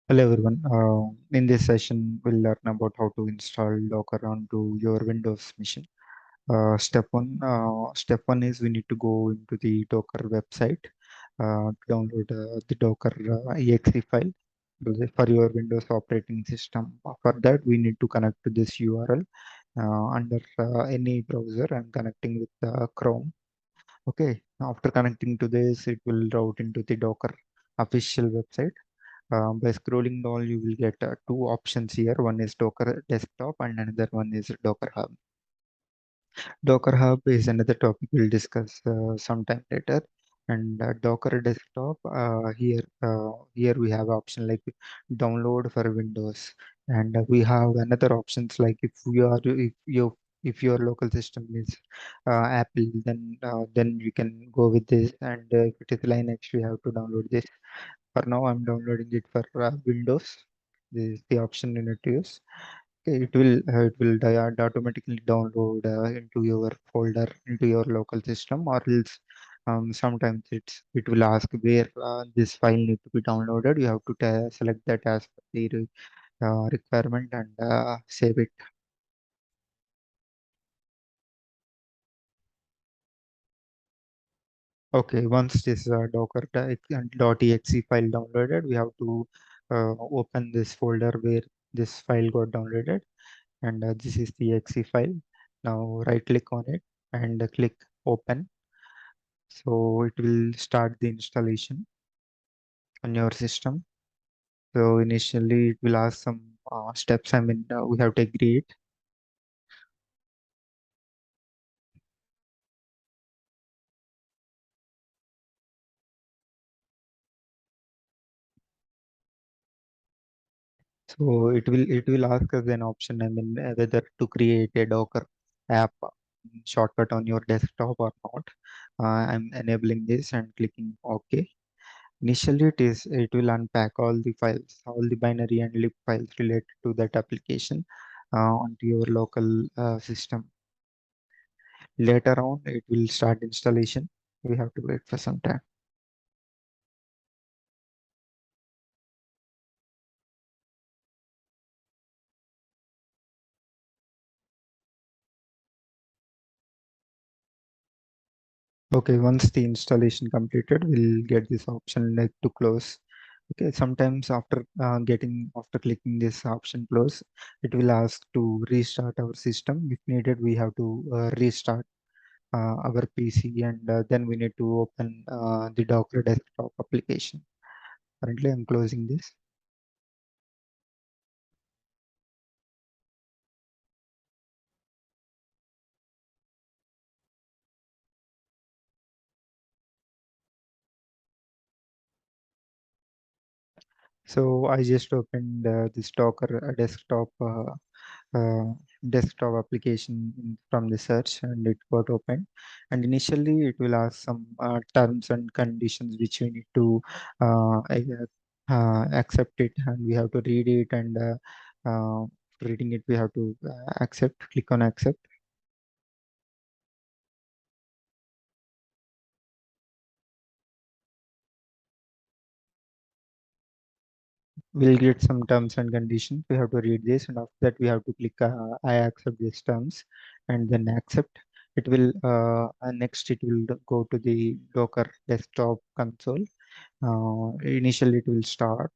Hello everyone. In this session, we'll learn about how to install Docker onto your Windows machine. Step one is we need to go into the Docker website to download the Docker exe file for your Windows operating system. For that, we need to connect to this URL under any browser. I'm connecting with Chrome. Okay. After connecting to this, it will route into the Docker official website. By scrolling down, you will get two options here. One is Docker Desktop and another one is Docker Hub. Docker Hub is another topic we'll discuss sometime later. And Docker Desktop, here we have option like download for Windows, and we have another options like if your local system is Apple, then you can go with this, and if it is Linux, you have to download this. For now, I'm downloading it for Windows. This is the option you need to use. Okay, it will automatically download into your folder into your local system, or else sometimes it will ask where this file need to be downloaded. You have to select that as per the requirement and save it. Okay, once this docker.exe file downloaded, we have to open this folder where this file got downloaded, and this is the exe file. Now right click on it and click open. So it will start the installation on your system. So initially it will ask some steps. I mean, we have to agree it. So it will ask us an option. I mean, whether to create a Docker app shortcut on your desktop or not. I'm enabling this and clicking OK. Initially, it will unpack all the files, all the binary and lib files related to that application onto your local system. Later on, it will start installation. We have to wait for some time. Okay, once the installation completed, we'll get this option like to close. Okay, sometimes after clicking this option close, it will ask to restart our system. If needed, we have to restart our PC, and then we need to open the Docker desktop application. Currently, I'm closing this. So I just opened this Docker uh, desktop application from the search, and it got opened. And initially it will ask some terms and conditions which we need to accept it, and we have to read it, and reading it we have to accept, click on accept. We'll get some terms and conditions. We have to read this, and after that we have to click I accept these terms, and then accept. It will next it will go to the Docker desktop console. Initially it will start,